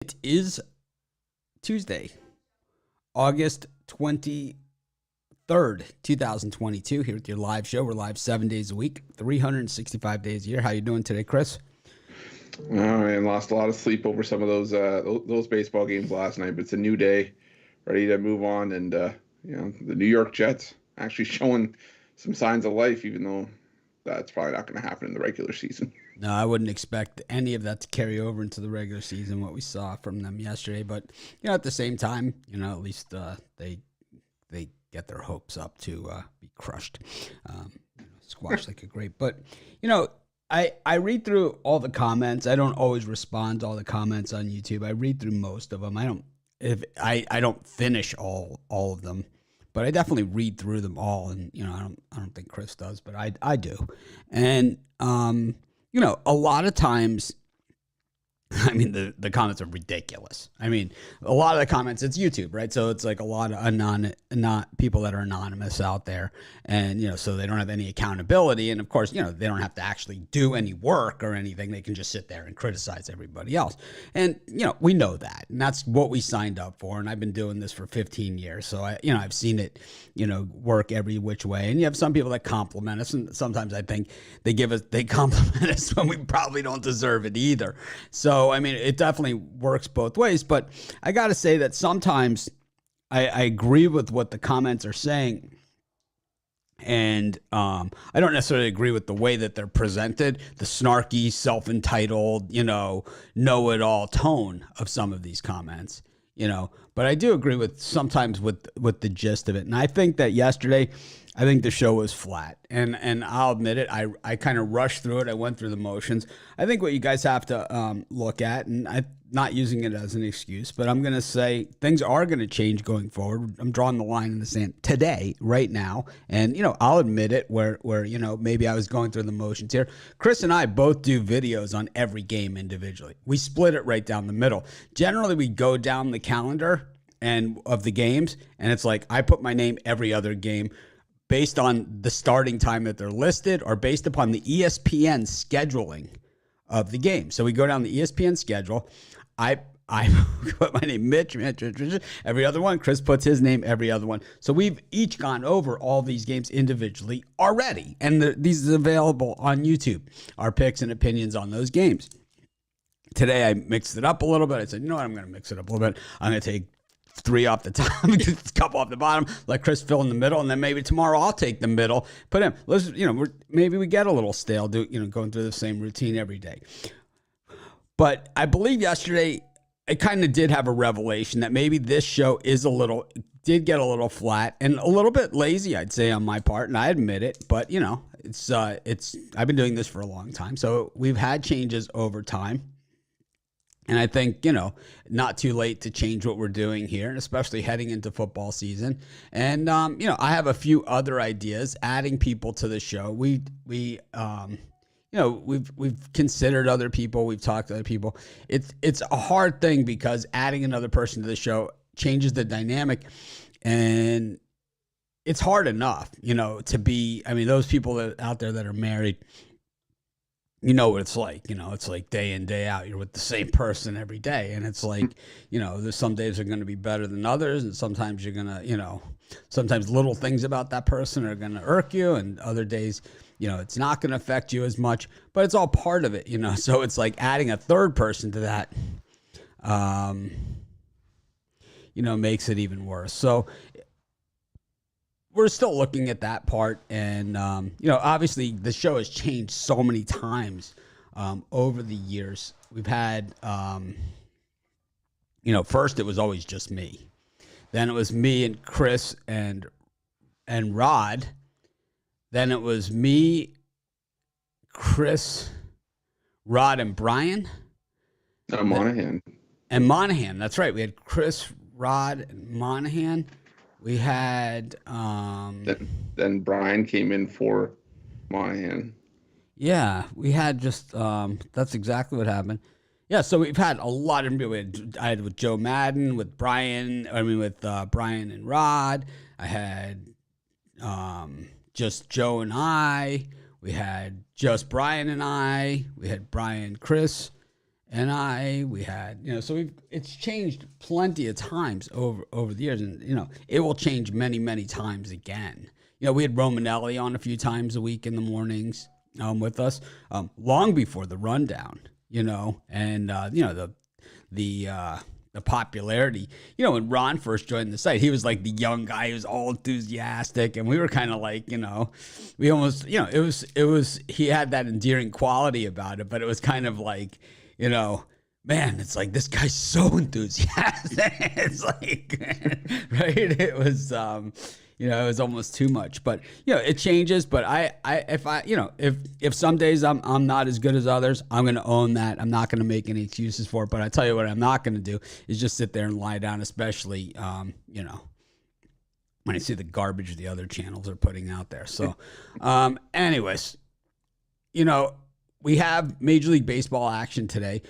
It is Tuesday, August 23rd, 2022, here with your live show. We're live 7 days a week, 365 days a year. How you doing today, Chris? I lost a lot of sleep over some of those baseball games last night, but it's a new day, ready to move on. And the New York Jets actually showing some signs of life, even though that's probably not going to happen in the regular season. No, I wouldn't expect any of that to carry over into the regular season, what we saw from them yesterday. But, at the same time, at least they get their hopes up to be crushed, squashed like a grape. But, I read through all the comments. I don't always respond to all the comments on YouTube. I read through most of them. I don't finish all of them, but I definitely read through them all. And I don't think Chris does, but I do. And a lot of times, the comments are ridiculous. A lot of the comments, it's YouTube, right? So it's like a lot of not people that are anonymous out there. And, so they don't have any accountability. And of course, they don't have to actually do any work or anything. They can just sit there and criticize everybody else. And, we know that. And that's what we signed up for. And I've been doing this for 15 years. So, I've seen it, work every which way. And you have some people that compliment us. And sometimes I think they compliment us when we probably don't deserve it either. So, it definitely works both ways, but I got to say that sometimes I agree with what the comments are saying, and I don't necessarily agree with the way that they're presented, the snarky, self-entitled, know-it-all tone of some of these comments, but I do agree with sometimes with the gist of it. And I think that yesterday, I think the show was flat, and I'll admit it. I kind of rushed through it. I went through the motions. I think what you guys have to look at, and I'm not using it as an excuse, but I'm going to say things are going to change going forward. I'm drawing the line in the sand today, right now, and I'll admit it where maybe I was going through the motions here. Chris and I both do videos on every game individually. We split it right down the middle. Generally, we go down the calendar and of the games, and it's like I put my name every other game, based on the starting time that they're listed or based upon the ESPN scheduling of the game. So we go down the ESPN schedule. I put my name, Mitch, every other one. Chris puts his name, every other one. So we've each gone over all these games individually already. And these is available on YouTube, our picks and opinions on those games. Today I mixed it up a little bit. I said, I'm going to mix it up a little bit. I'm going to take 3 off the top, a couple off the bottom, let Chris fill in the middle, and then maybe tomorrow I'll take the middle, put him. Let's, maybe we get a little stale, going through the same routine every day. But I believe yesterday I kind of did have a revelation that maybe this show did get a little flat and a little bit lazy, I'd say, on my part, and I admit it. But it's I've been doing this for a long time, so we've had changes over time. And I think, not too late to change what we're doing here, especially heading into football season. And, I have a few other ideas, adding people to the show. We've considered other people. We've talked to other people. It's a hard thing because adding another person to the show changes the dynamic. And it's hard enough, to be, those people out there that are married, what it's like. It's like day in, day out. You're with the same person every day. And it's like, there's some days are going to be better than others. And sometimes you're going to, sometimes little things about that person are going to irk you. And other days, it's not going to affect you as much. But it's all part of it, So it's like adding a third person to that, makes it even worse. So we're still looking at that part. And, obviously the show has changed so many times over the years. We've had, first it was always just me. Then it was me and Chris and Rod. Then it was me, Chris, Rod, and Brian. Monahan. And Monahan. That's right. We had Chris, Rod, and Monahan. We had then Brian came in for Monahan. Yeah, we had just that's exactly what happened. Yeah, so we've had a lot of people. I had with Joe Madden, with Brian. With Brian and Rod. I had just Joe and I. We had just Brian and I. We had Brian, Chris, we had, so it's changed plenty of times over the years, and it will change many, many times again. We had Romanelli on a few times a week in the mornings with us, long before the rundown, and the popularity. When Ron first joined the site, he was like the young guy who was all enthusiastic, and we were kind of like, we almost, it was he had that endearing quality about it, but it was kind of like, man, it's like this guy's so enthusiastic. It's like, right? It was, it was almost too much. But it changes. But if some days I'm not as good as others, I'm going to own that. I'm not going to make any excuses for it. But I tell you what, I'm not going to do is just sit there and lie down, especially when I see the garbage the other channels are putting out there. So, anyways, we have Major League Baseball action today.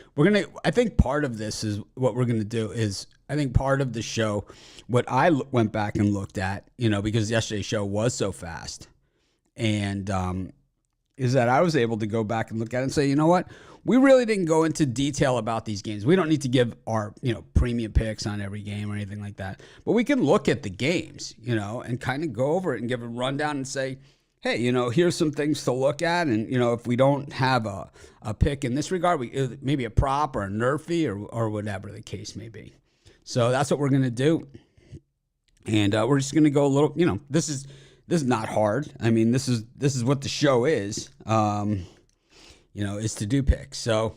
I think part of this is what we're going to do is, I think part of the show, what I went back and looked at, because yesterday's show was so fast, and is that I was able to go back and look at it and say, you know what? We really didn't go into detail about these games. We don't need to give our, premium picks on every game or anything like that. But we can look at the games, and kind of go over it and give a rundown and say, hey, here's some things to look at. And, if we don't have a pick in this regard, maybe a prop or a nerfy or whatever the case may be. So that's what we're going to do. And we're just going to go a little, this is not hard. I mean, this is what the show is, is to do picks. So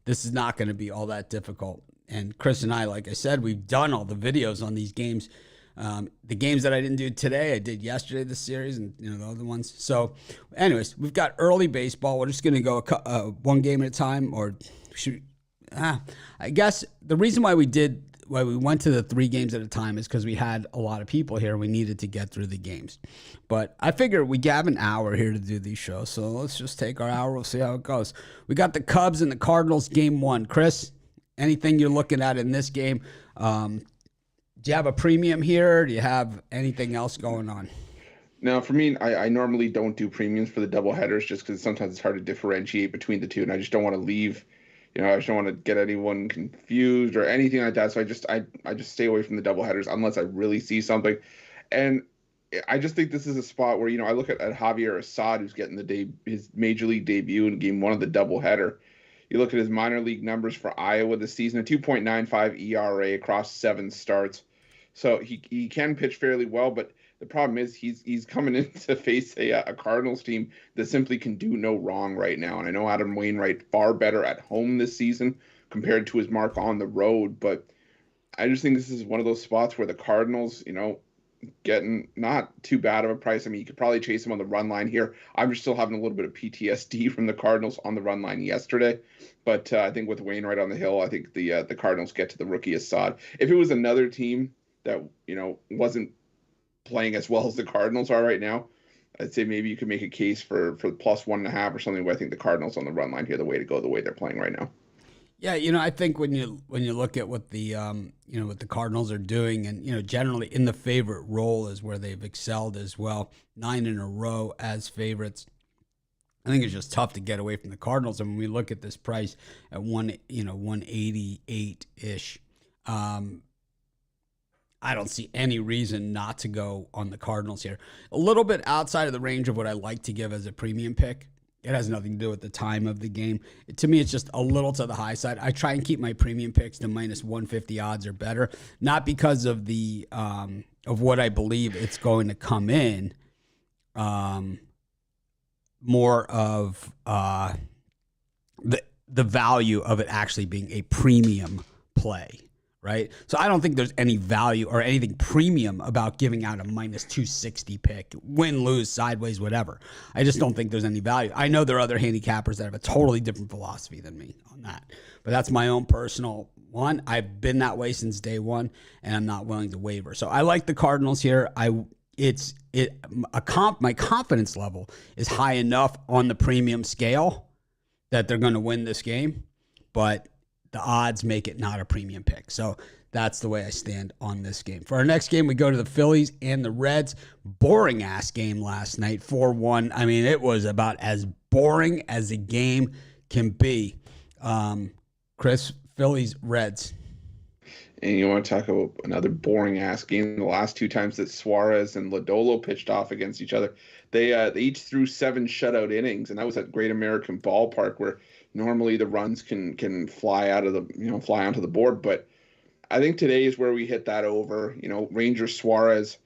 this is not going to be all that difficult. And Chris and I, like I said, we've done all the videos on these games. The games that I didn't do today, I did yesterday, this series, and the other ones. So anyways, we've got early baseball. We're just going to go one game at a time, or I guess the reason why we went to the 3 games at a time is because we had a lot of people here. We needed to get through the games. But I figure we have an hour here to do these shows, so let's just take our hour. We'll see how it goes. We got the Cubs and the Cardinals game 1. Chris, anything you're looking at in this game? Do you have a premium here? Do you have anything else going on? Now, for me, I normally don't do premiums for the doubleheaders just because sometimes it's hard to differentiate between the two, and I just don't want to leave. I just don't want to get anyone confused or anything like that. So I just stay away from the doubleheaders unless I really see something. And I just think this is a spot where I look at Javier Assad, who's getting his major league debut in game 1 of the doubleheader. You look at his minor league numbers for Iowa this season: a 2.95 ERA across 7 starts. So he can pitch fairly well, but the problem is he's coming in to face a Cardinals team that simply can do no wrong right now. And I know Adam Wainwright far better at home this season compared to his mark on the road, but I just think this is one of those spots where the Cardinals, getting not too bad of a price. I mean, you could probably chase him on the run line here. I'm just still having a little bit of PTSD from the Cardinals on the run line yesterday, but I think with Wainwright on the hill, I think the Cardinals get to the rookie Assad. If it was another team that wasn't playing as well as the Cardinals are right now, I'd say maybe you could make a case for plus 1.5 or something. But I think the Cardinals on the run line here, the way to go, the way they're playing right now. Yeah, I think when you look at what the what the Cardinals are doing, and generally in the favorite role is where they've excelled as well. 9 in a row as favorites. I think it's just tough to get away from the Cardinals. And when we look at this price at 188 ish. I don't see any reason not to go on the Cardinals here. A little bit outside of the range of what I like to give as a premium pick. It has nothing to do with the time of the game. To me, it's just a little to the high side. I try and keep my premium picks to minus 150 odds or better, not because of the of what I believe it's going to come in, more of the value of it actually being a premium play. Right? So I don't think there's any value or anything premium about giving out a minus 260 pick, win, lose, sideways, whatever. I just don't think there's any value. I know there are other handicappers that have a totally different philosophy than me on that, but that's my own personal one. I've been that way since day one, and I'm not willing to waver. So I like the Cardinals here. My confidence level is high enough on the premium scale that they're going to win this game, but the odds make it not a premium pick. So that's the way I stand on this game. For our next game, we go to the Phillies and the Reds. Boring-ass game last night, 4-1. I mean, it was about as boring as a game can be. Chris, Phillies-Reds. And you want to talk about another boring ass game? The last two times that Suarez and Lodolo pitched off against each other, they each threw 7 shutout innings, and that was at Great American Ballpark, where normally the runs can fly out of fly onto the board. But I think today is where we hit that over. Rangers Suarez,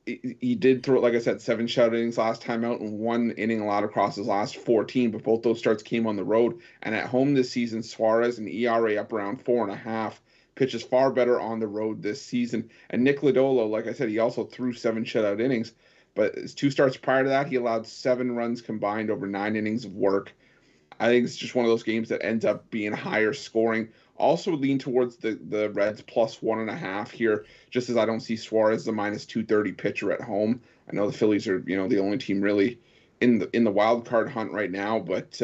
he did throw, like I said, 7 shutout innings last time out and 1 inning allowed across his last 14, but both those starts came on the road. And at home this season, Suarez, an ERA up around 4.5, pitches far better on the road this season. And Nick Lodolo, like I said, he also threw 7 shutout innings, but his 2 starts prior to that, he allowed 7 runs combined over 9 innings of work. I think it's just one of those games that ends up being higher scoring. Also lean towards the Reds plus 1.5 here, just as I don't see Suarez the minus 230 pitcher at home. I know the Phillies are the only team really in the wild card hunt right now, but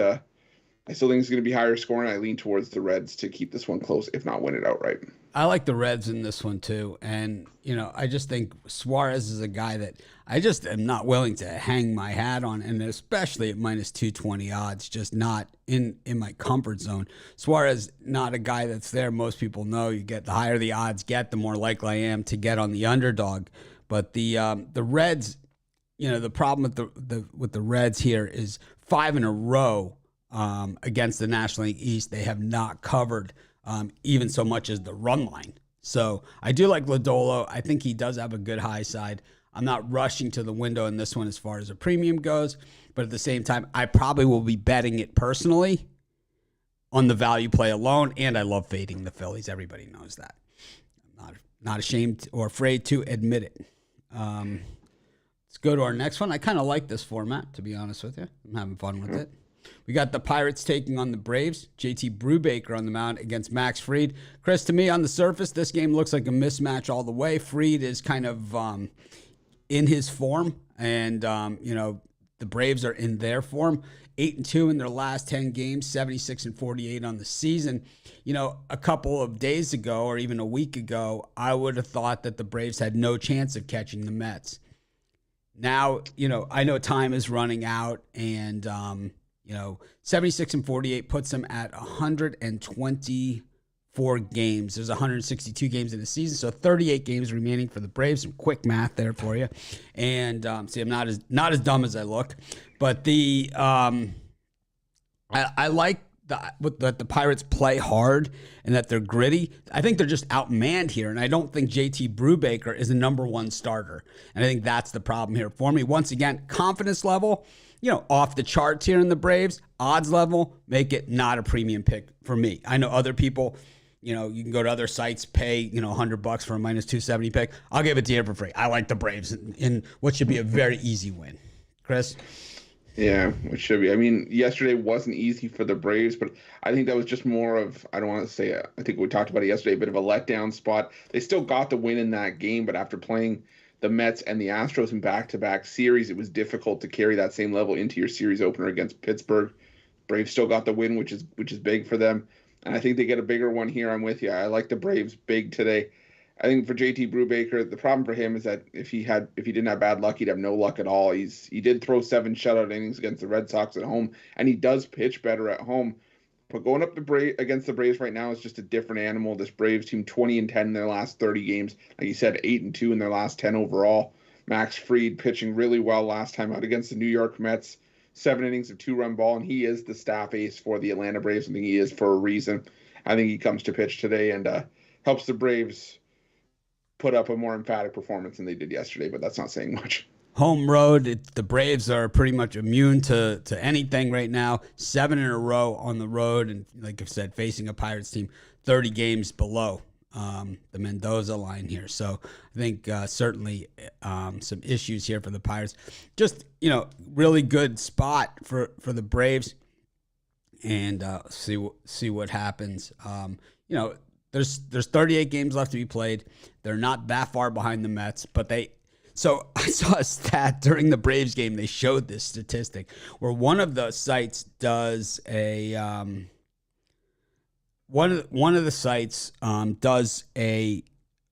I still think it's going to be higher scoring. I lean towards the Reds to keep this one close, if not win it outright. I like the Reds in this one too. And, I just think Suarez is a guy that I just am not willing to hang my hat on, and especially at minus 220 odds, just not in my comfort zone. Suarez, not a guy that's there. Most people know the higher the odds get, the more likely I am to get on the underdog. But the Reds, the problem with the Reds here is 5 in a row against the National League East. They have not covered even so much as the run line. So I do like Lodolo. I think he does have a good high side. I'm not rushing to the window in this one as far as a premium goes, but at the same time, I probably will be betting it personally on the value play alone, and I love fading the Phillies. Everybody knows that. I'm not ashamed or afraid to admit it. Let's go to our next one. I kind of like this format, to be honest with you. I'm having fun with it. We got the Pirates taking on the Braves. JT Brubaker on the mound against Max Fried. Chris, to me, on the surface, this game looks like a mismatch all the way. Fried is kind of in his form, and the Braves are in their form. 8-2 in their last 10 games, 76-48 on the season. A couple of days ago, or even a week ago, I would have thought that the Braves had no chance of catching the Mets. Now, I know time is running out, and 76-48 puts them at 124 games. There's 162 games in the season, so 38 games remaining for the Braves. Some quick math there for you. And see, I'm not as dumb as I look, but I like that the Pirates play hard and that they're gritty. I think they're just outmanned here, and I don't think JT Brubaker is a number 1 starter. And I think that's the problem here for me. Once again, confidence level, off the charts here in the Braves. Odds level, make it not a premium pick for me. I know other people, you can go to other sites, pay, $100 for a minus 270 pick. I'll give it to you for free. I like the Braves in what should be a very easy win. Chris? Yeah, it should be. I mean, yesterday wasn't easy for the Braves, but I think that was just more of, I don't want to say, I think we talked about it yesterday, a bit of a letdown spot. They still got the win in that game, but after playing the Mets and the Astros in back-to-back series, it was difficult to carry that same level into your series opener against Pittsburgh. Braves still got the win, which is big for them, and I think they get a bigger one here. I'm with you. I like the Braves big today. I think for JT Brubaker, the problem for him is that if he didn't have bad luck, he'd have no luck at all. He did throw 7 shutout innings against the Red Sox at home, and he does pitch better at home. But going up against the Braves right now is just a different animal. This Braves team 20-10 in their last 30 games. Like you said, 8-2 in their last 10 overall. Max Fried pitching really well last time out against the New York Mets. 7 innings of 2-run ball, and he is the staff ace for the Atlanta Braves. I think he is for a reason. I think he comes to pitch today and helps the Braves put up a more emphatic performance than they did yesterday, but that's not saying much. Home road, the Braves are pretty much immune to anything right now. 7 in a row on the road, and like I said, facing a Pirates team 30 games below the Mendoza line here. So I think certainly some issues here for the Pirates. Just, really good spot for the Braves, and see what happens. There's 38 games left to be played. They're not that far behind the Mets, but so I saw a stat during the Braves game. They showed this statistic where one of the sites does a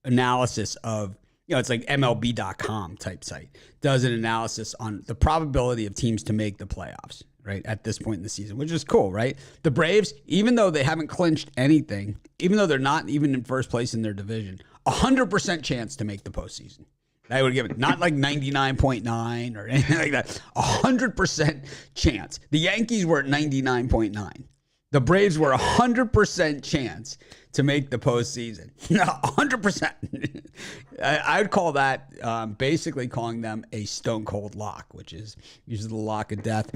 analysis of, it's like MLB.com type site, does an analysis on the probability of teams to make the playoffs. right, at this point in the season, which is cool, right? The Braves, even though they haven't clinched anything, even though they're not even in first place in their division, 100% chance to make the postseason. I would give it not like 99.9 or anything like that. 100% chance. The Yankees were at 99.9. The Braves were 100% chance to make the postseason. 100%. I would call that basically calling them a stone cold lock, which is usually the lock of death.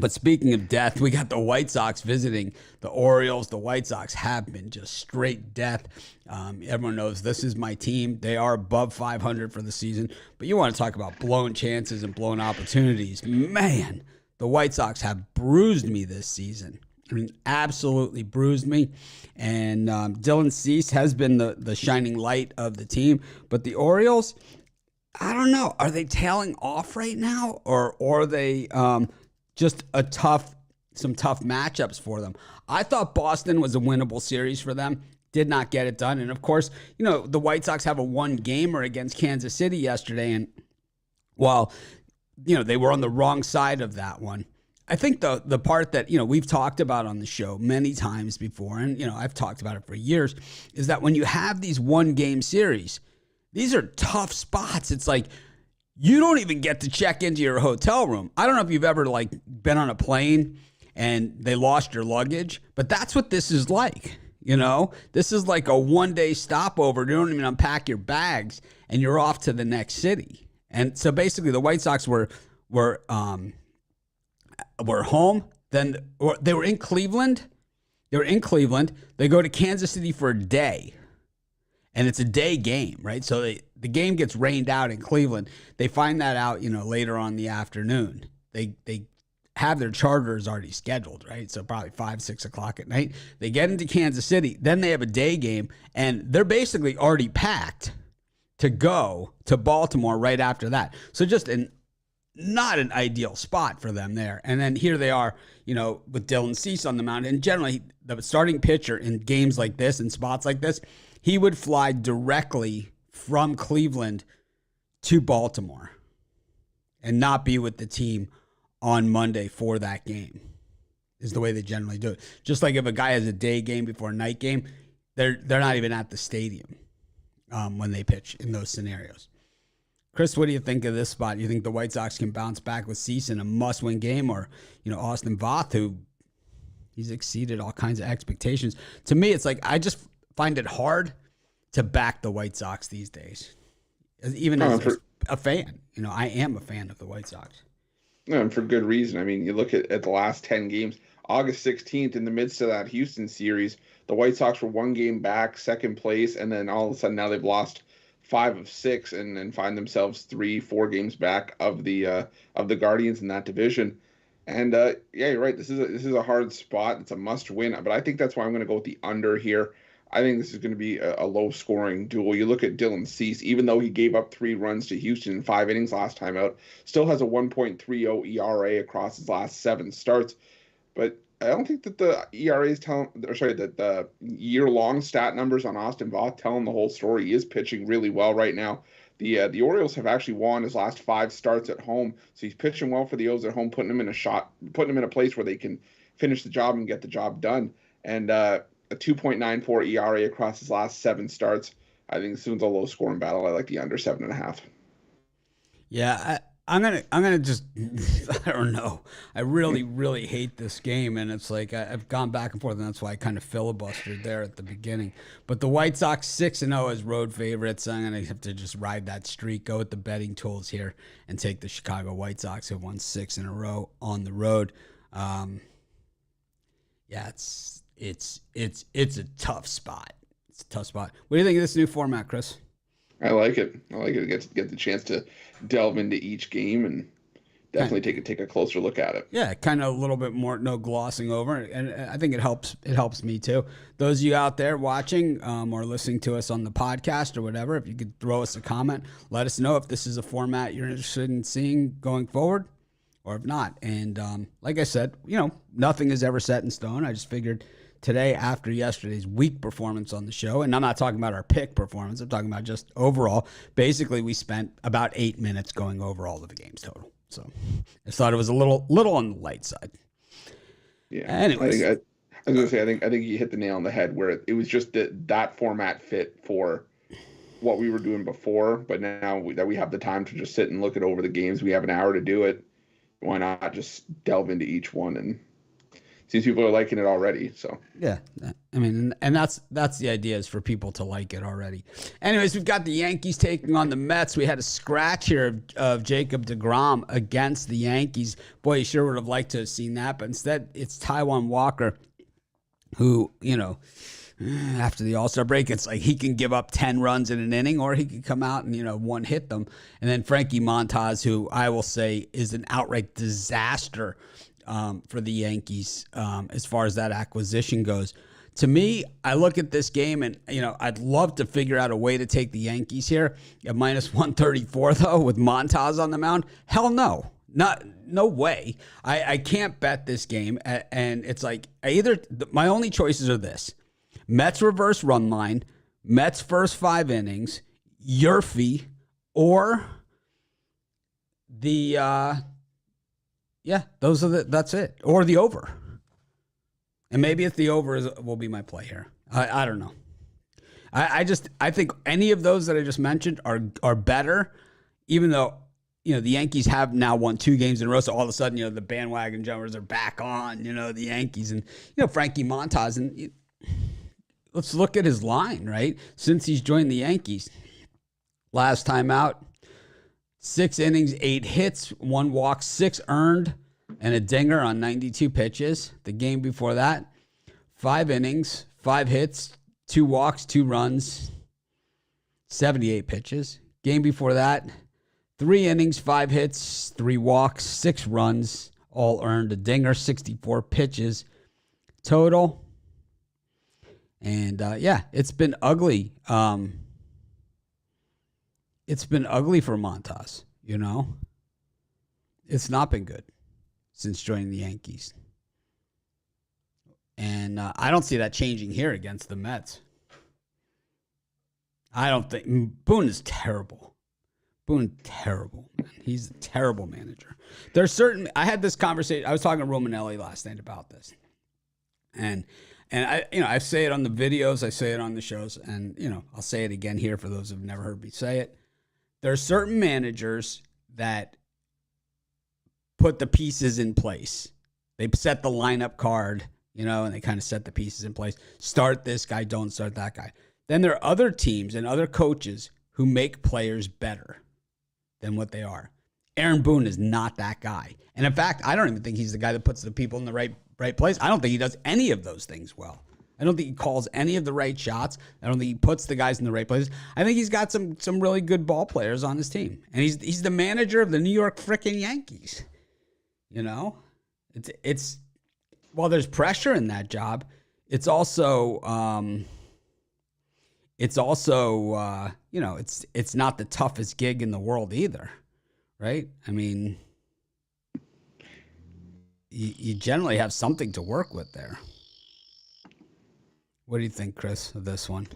But speaking of death, we got the White Sox visiting the Orioles. The White Sox have been just straight death. Everyone knows this is my team. They are above 500 for the season. But you want to talk about blown chances and blown opportunities. Man, the White Sox have bruised me this season. I mean, absolutely bruised me. And Dylan Cease has been the shining light of the team. But the Orioles, I don't know. Are they tailing off right now? Or are they... just some tough matchups for them. I thought Boston was a winnable series for them. Did not get it done. And of course, the White Sox have a one-gamer against Kansas City yesterday. And while, they were on the wrong side of that one, I think the part that, we've talked about on the show many times before, and, I've talked about it for years, is that when you have these one-game series, these are tough spots. It's like, you don't even get to check into your hotel room. I don't know if you've ever been on a plane and they lost your luggage, but that's what this is like. This is like a one-day stopover. You don't even unpack your bags and you're off to the next city. And so basically the White Sox were home. Then they were in Cleveland. They go to Kansas City for a day. And it's a day game, right? So the game gets rained out in Cleveland. They find that out, later on in the afternoon. They have their charters already scheduled, right? So probably 5, 6 o'clock at night. They get into Kansas City. Then they have a day game, and they're basically already packed to go to Baltimore right after that. So just not an ideal spot for them there. And then here they are, with Dylan Cease on the mound. And generally, the starting pitcher in games like this and spots like this, he would fly directly from Cleveland to Baltimore and not be with the team on Monday for that game, is the way they generally do it. Just like if a guy has a day game before a night game, they're not even at the stadium when they pitch in those scenarios. Chris, what do you think of this spot? You think the White Sox can bounce back with Cease in a must-win game, or Austin Voth, who he's exceeded all kinds of expectations? To me, it's like I just find it hard to back the White Sox these days, even as a fan. I am a fan of the White Sox. No, and for good reason. I mean, you look at the last 10 games. August 16th, in the midst of that Houston series, the White Sox were one game back, second place, and then all of a sudden now they've lost 5 of 6 and find themselves 3-4 games back of the Guardians in that division. And yeah, you're right. This is a hard spot. It's a must win, but I think that's why I'm going to go with the under here. I think this is going to be a low-scoring duel. You look at Dylan Cease, even though he gave up 3 runs to Houston in 5 innings last time out, still has a 1.30 ERA across his last 7 starts. But I don't think that the ERAs that the year-long stat numbers on Austin Voth telling the whole story. He is pitching really well right now. The Orioles have actually won his last 5 starts at home, so he's pitching well for the O's at home, putting them in a place where they can finish the job and get the job done. And a 2.94 ERA across his last 7 starts. I think this one's a low scoring battle. I like the under 7.5. Yeah, I'm gonna just I don't know. I really hate this game, and it's like I've gone back and forth, and that's why I kind of filibustered there at the beginning. But the White Sox 6-0 as road favorites. I'm gonna have to just ride that streak, go with the betting tools here, and take the Chicago White Sox, who have won 6 in a row on the road. Yeah, it's a tough spot. It's a tough spot. What do you think of this new format, Chris? I like it. I like it. Get the chance to delve into each game and definitely take a closer look at it. Yeah, kind of a little bit more, no glossing over, and I think it helps. It helps me too. Those of you out there watching or listening to us on the podcast or whatever, if you could throw us a comment, let us know if this is a format you're interested in seeing going forward, or if not. And like I said, nothing is ever set in stone. I just figured today, after yesterday's weak performance on the show, and I'm not talking about our pick performance, I'm talking about just overall. Basically, we spent about 8 minutes going over all of the games total. So I thought it was a little on the light side. Yeah. Anyways. I was gonna say I think you hit the nail on the head where it was just that format fit for what we were doing before, but now that we have the time to just sit and look it over the games, we have an hour to do it. Why not just delve into each one? And seems people are liking it already. So yeah, I mean, and that's the idea, is for people to like it already. Anyways, we've got the Yankees taking on the Mets. We had a scratch here of Jacob deGrom against the Yankees. Boy, you sure would have liked to have seen that, but instead it's Taijuan Walker, who, after the All-Star break, it's like he can give up 10 runs in an inning, or he could come out and, one hit them. And then Frankie Montas, who I will say is an outright disaster for the Yankees as far as that acquisition goes. To me, I look at this game and, I'd love to figure out a way to take the Yankees here at minus 134, though, with Montas on the mound. Hell no. No way. I can't bet this game. And it's like my only choices are this: Mets reverse run line, Mets first 5 innings, Yurfee, or that's it. Or the over. And maybe if the over will be my play here. I don't know. I think any of those that I just mentioned are better, even though, the Yankees have now won 2 games in a row. So all of a sudden, the bandwagon jumpers are back on, the Yankees. And, Frankie Montas. And let's look at his line, right? Since he's joined the Yankees. Last time out, 6 innings, 8 hits, 1 walk, 6 earned, and a dinger on 92 pitches. The game before that, 5 innings, 5 hits, 2 walks, 2 runs, 78 pitches. Game before that, 3 innings, 5 hits, 3 walks, 6 runs, all earned, a dinger, 64 pitches total. And, it's been ugly. It's been ugly for Montas, It's not been good since joining the Yankees. And I don't see that changing here against the Mets. I don't think Boone is terrible. Terrible, man. He's a terrible manager. I had this conversation. I was talking to Romanelli last night about this. And I say it on the videos, I say it on the shows, and, I'll say it again here for those who've never heard me say it. There are certain managers that put the pieces in place. They set the lineup card, and they kind of set the pieces in place. Start this guy, don't start that guy. Then there are other teams and other coaches who make players better than what they are. Aaron Boone is not that guy. And in fact, I don't even think he's the guy that puts the people in the right place. I don't think he does any of those things well. I don't think he calls any of the right shots. I don't think he puts the guys in the right places. I think he's got some really good ball players on his team. And he's the manager of the New York frickin' Yankees. It's while there's pressure in that job, it's also it's not the toughest gig in the world either, right? I mean, you generally have something to work with there. What do you think, Chris, of this one?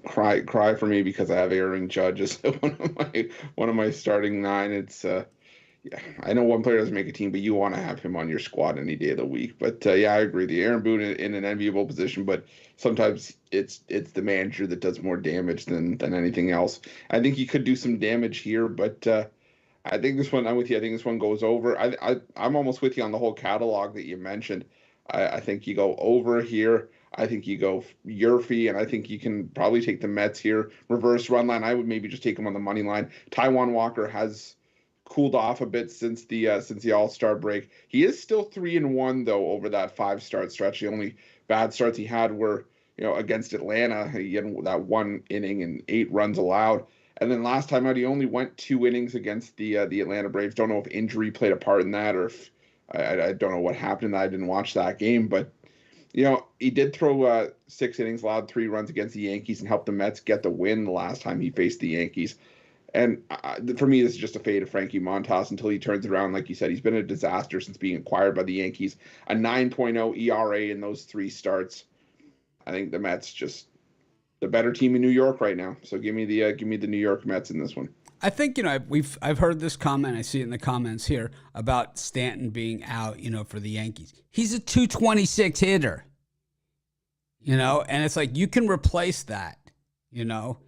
Cry for me because I have Aaron Judge as one of my starting 9. It's I know one player doesn't make a team, but you want to have him on your squad any day of the week. But I agree. The Aaron Boone in an enviable position, but sometimes it's the manager that does more damage than anything else. I think he could do some damage here, but I think this one, I'm with you. I think this one goes over. I'm almost with you on the whole catalog that you mentioned. I think you go over here. I think you go Yurfee, and I think you can probably take the Mets here. Reverse run line, I would maybe just take him on the money line. Taijuan Walker has cooled off a bit since the All-Star break. He is still 3-1 though over that 5-start stretch. The only bad starts he had were against Atlanta. He had that 1 inning and 8 runs allowed. And then last time out, he only went 2 innings against the Atlanta Braves. Don't know if injury played a part in that, or if I don't know what happened. I didn't watch that game, but he did throw 6 innings, allowed 3 runs against the Yankees, and helped the Mets get the win the last time he faced the Yankees. And for me, this is just a fade of Frankie Montas until he turns it around. Like you said, he's been a disaster since being acquired by the Yankees. A 9.0 ERA in those 3 starts. I think the Mets just the better team in New York right now. So give me the New York Mets in this one. I think, I've heard this comment. I see it in the comments here about Stanton being out, for the Yankees. He's a 226 hitter, and it's like you can replace that,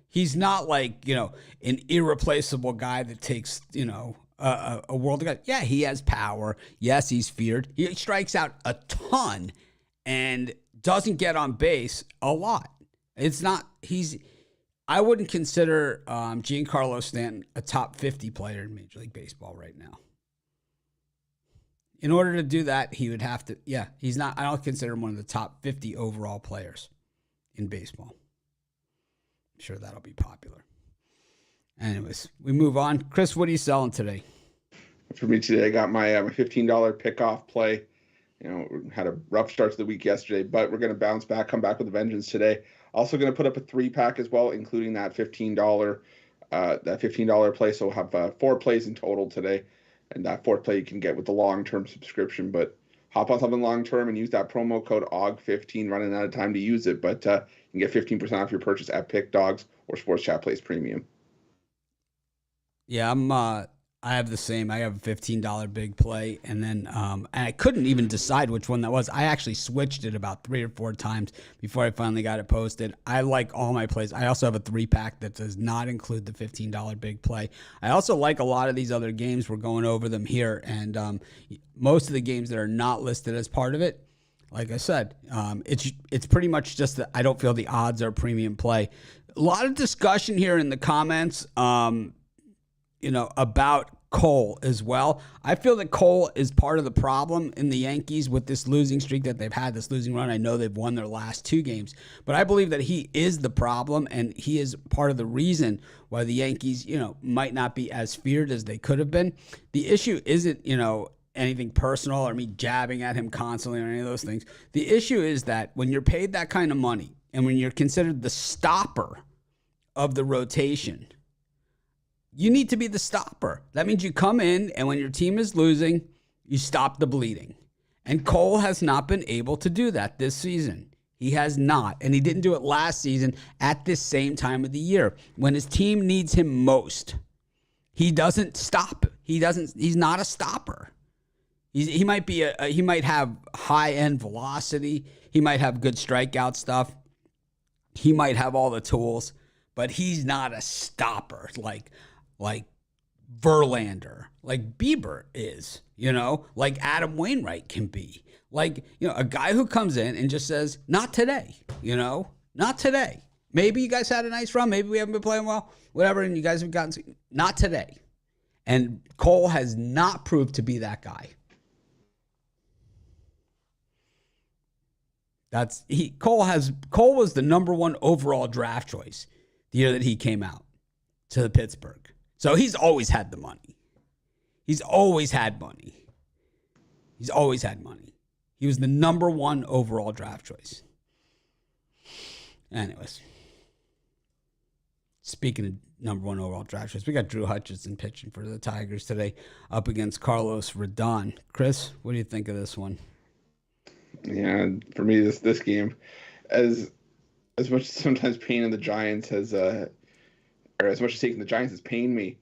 He's not like, an irreplaceable guy that takes, a world of guys. Yeah, he has power. Yes, he's feared. He strikes out a ton and doesn't get on base a lot. I wouldn't consider Giancarlo Stanton a top 50 player in Major League Baseball right now. In order to do that, he would have to, he's not, I don't consider him one of the top 50 overall players in baseball. I'm sure that'll be popular. Anyways, we move on. Chris, what are you selling today? For me today, I got my $15 pick-off play. Had a rough start to the week yesterday, but we're going to bounce back, come back with a vengeance today. Also going to put up a 3-pack as well, including that $15 play. So we'll have 4 plays in total today, and that 4th play you can get with the long-term subscription. But hop on something long-term and use that promo code OG15. Running out of time to use it, but you can get 15% off your purchase at PickDawgz or Sports Chat Plays Premium. Yeah, I have the same. I have a $15 big play, and then and I couldn't even decide which one that was. I actually switched it about 3 or 4 times before I finally got it posted. I like all my plays. I also have a 3-pack that does not include the $15 big play. I also like a lot of these other games. We're going over them here, and most of the games that are not listed as part of it, like I said, it's pretty much just that I don't feel the odds are premium play. A lot of discussion here in the comments. About Cole as well. I feel that Cole is part of the problem in the Yankees with this losing streak that they've had, this losing run. I know they've won their last 2 games, but I believe that he is the problem, and he is part of the reason why the Yankees, might not be as feared as they could have been. The issue isn't, anything personal or me jabbing at him constantly or any of those things. The issue is that when you're paid that kind of money and when you're considered the stopper of the rotation, you need to be the stopper. That means you come in, and when your team is losing, you stop the bleeding. And Cole has not been able to do that this season. He has not. And he didn't do it last season at this same time of the year when his team needs him most. He doesn't stop. He's not a stopper. He might be he might have high-end velocity. He might have good strikeout stuff. He might have all the tools, but he's not a stopper like Verlander, like Bieber is, like Adam Wainwright can be. Like, a guy who comes in and just says, not today, not today. Maybe you guys had a nice run. Maybe we haven't been playing well, whatever, and you guys have gotten, not today. And Cole has not proved to be that guy. Cole was the number 1 overall draft choice the year that he came out to Pittsburgh. So he's always had the money. He's always had money. He's always had money. He was the number 1 overall draft choice. Anyways, speaking of number 1 overall draft choice, we got Drew Hutchison pitching for the Tigers today up against Carlos Rodon. Chris, what do you think of this one? Yeah, for me, this game, as much sometimes pain in the Giants has, or as much as taking the Giants has pained me,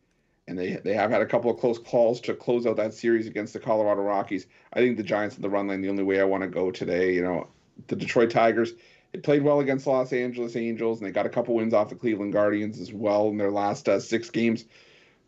and they have had a couple of close calls to close out that series against the Colorado Rockies. I think the Giants in the run line the only way I want to go today. The Detroit Tigers, they played well against the Los Angeles Angels, and they got a couple wins off the Cleveland Guardians as well in their last 6 games.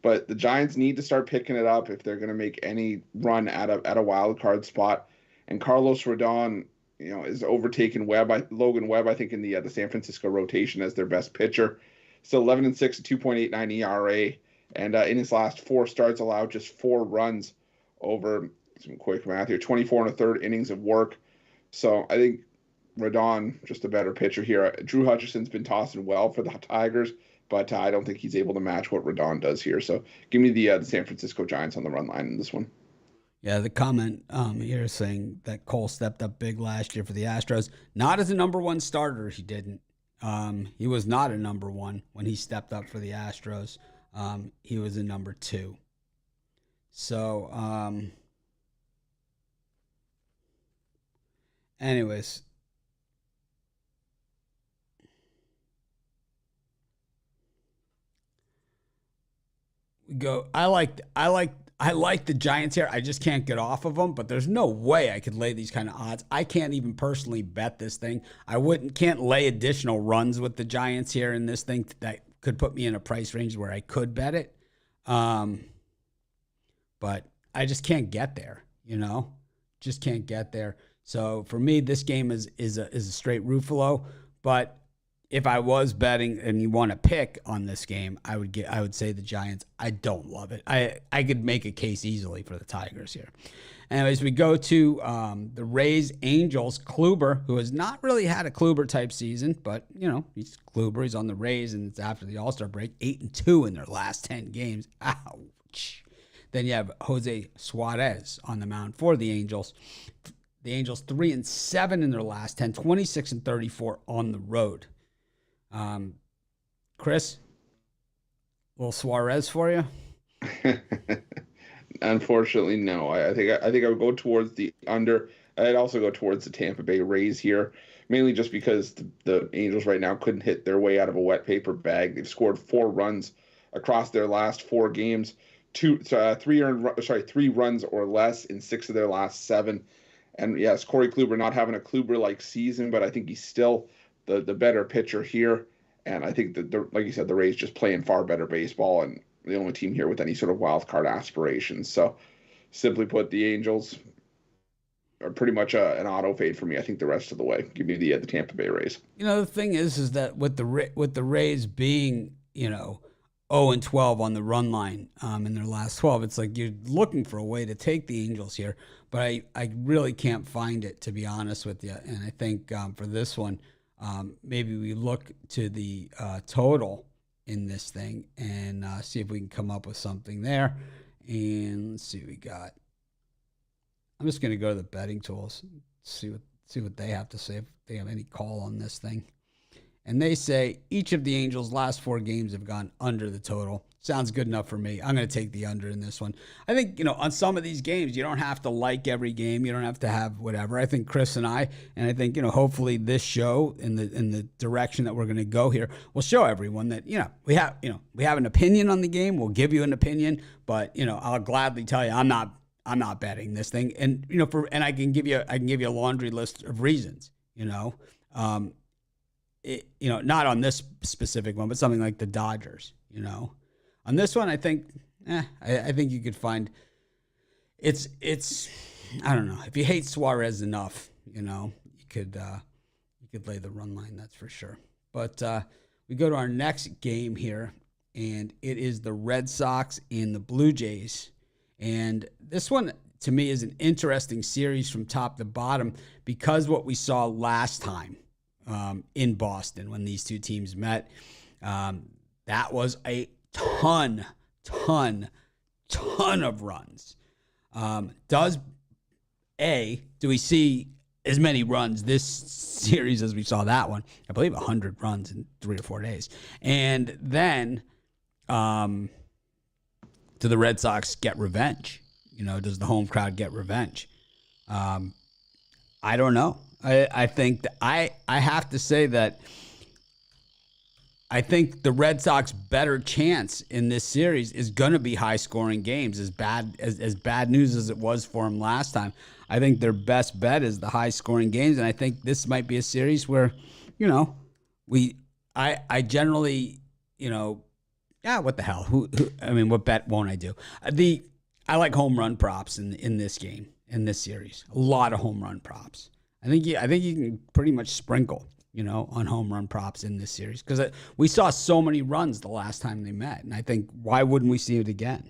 But the Giants need to start picking it up if they're going to make any run at a wild card spot. And Carlos Rodon, is overtaken Logan Webb, I think, in the San Francisco rotation as their best pitcher. Still 11-6, a 2.89 ERA, and in his last 4 starts allowed just 4 runs over some quick math here, 24 1/3 innings of work. So I think Rodon just a better pitcher here. Drew Hutchison's been tossing well for the Tigers, but I don't think he's able to match what Rodon does here. So give me the San Francisco Giants on the run line in this one. Yeah, the comment here is saying that Cole stepped up big last year for the Astros. Not as a number 1 starter, he didn't. He was not a number 1 when he stepped up for the Astros. He was a number 2. So, anyways. go. I like the Giants here. I just can't get off of them, but there's no way I could lay these kind of odds. I can't even personally bet this thing. I can't lay additional runs with the Giants here in this thing that could put me in a price range where I could bet it. But I just can't get there, just can't get there. So for me, this game is a straight Ruffalo. But if I was betting and you want to pick on this game, I would say the Giants. I don't love it. I could make a case easily for the Tigers here. Anyways, we go to the Rays Angels. Kluber, who has not really had a Kluber type season, but he's Kluber. He's on the Rays, and it's after the All-Star break. 8-2 in their last 10 games. Ouch. Then you have Jose Suarez on the mound for the Angels. The Angels 3-7 in their last 10, 26-34 on the road. Chris, a little Suarez for you? Unfortunately, no. I think I would go towards the under. I'd also go towards the Tampa Bay Rays here, mainly just because the Angels right now couldn't hit their way out of a wet paper bag. They've scored 4 runs across their last 4 games, 3 runs or less in 6 of their last 7. And yes, Corey Kluber not having a Kluber-like season, but I think he's still the better pitcher here. And I think that, like you said, the Rays just playing far better baseball and the only team here with any sort of wild card aspirations. So simply put, the Angels are pretty much an auto fade for me. I think the rest of the way. Give me the Tampa Bay Rays. The thing is that with the Rays being 0-12 on the run line in their last 12, it's like you're looking for a way to take the Angels here, but I really can't find it, to be honest with you. And I think for this one, maybe we look to the total in this thing and see if we can come up with something there. And let's see what we got. I'm just going to go to the betting tools, see what they have to say, if they have any call on this thing. And they say each of the Angels' last 4 games have gone under the total. Sounds good enough for me. I'm going to take the under in this one. I think, on some of these games, you don't have to like every game. You don't have to have whatever. I think Chris and I think, hopefully this show in the direction that we're going to go here will show everyone that, we have an opinion on the game. We'll give you an opinion, but, I'll gladly tell you I'm not betting this thing. And, and I can give you a laundry list of reasons, not on this specific one, but something like the Dodgers, On this one, I think you could find it's I don't know. If you hate Suarez enough, you could lay the run line, that's for sure. But we go to our next game here, and it is the Red Sox and the Blue Jays. And this one, to me, is an interesting series from top to bottom because what we saw last time in Boston when these two teams met, that was a ton of runs. Do we see as many runs this series as we saw that one? I believe 100 runs in 3 or 4 days. And then do the Red Sox get revenge? Does the home crowd get revenge? I don't know. I think that I have to say that I think the Red Sox better chance in this series is going to be high scoring games. As bad news as it was for them last time, I think their best bet is the high scoring games, and I think this might be a series where, I generally, what the hell? What bet won't I do? I like home run props in this game, in this series. A lot of home run props. I think you can pretty much sprinkle, on home run props in this series because we saw so many runs the last time they met, and I think why wouldn't we see it again?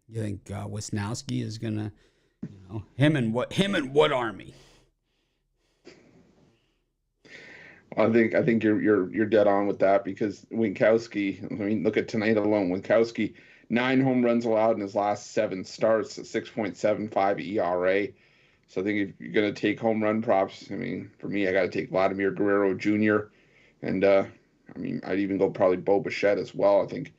You think Wisnowski is gonna, him and what Army? I think you're dead on with that because Winkowski. Look at tonight alone. Winkowski, 9 home runs allowed in his last 7 starts, 6.75 ERA. So I think if you're going to take home run props, for me, I got to take Vladimir Guerrero Jr. And, I'd even go probably Bo Bichette as well. I think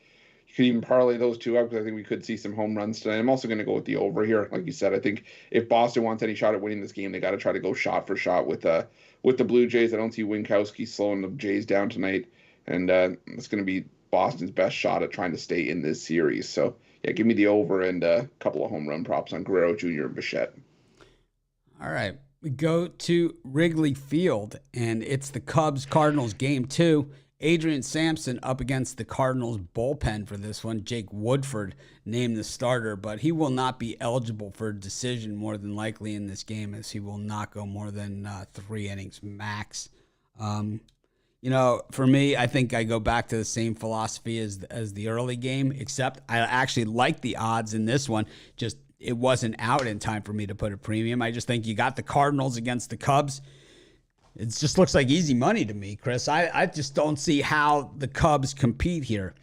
you could even parlay those two up because I think we could see some home runs tonight. I'm also going to go with the over here. Like you said, I think if Boston wants any shot at winning this game, they got to try to go shot for shot with the Blue Jays. I don't see Winkowski slowing the Jays down tonight. And it's going to be Boston's best shot at trying to stay in this series. So yeah, give me the over and a couple of home run props on Guerrero Jr. and Bichette. All right. We go to Wrigley Field, and it's the Cubs-Cardinals game 2. Adrian Sampson up against the Cardinals bullpen for this one. Jake Woodford named the starter, but he will not be eligible for a decision more than likely in this game, as he will not go more than 3 innings max. For me, I think I go back to the same philosophy as the early game, except I actually like the odds in this one. Just it wasn't out in time for me to put a premium. I just think you got the Cardinals against the Cubs. It just looks like easy money to me, Chris. I just don't see how the Cubs compete here.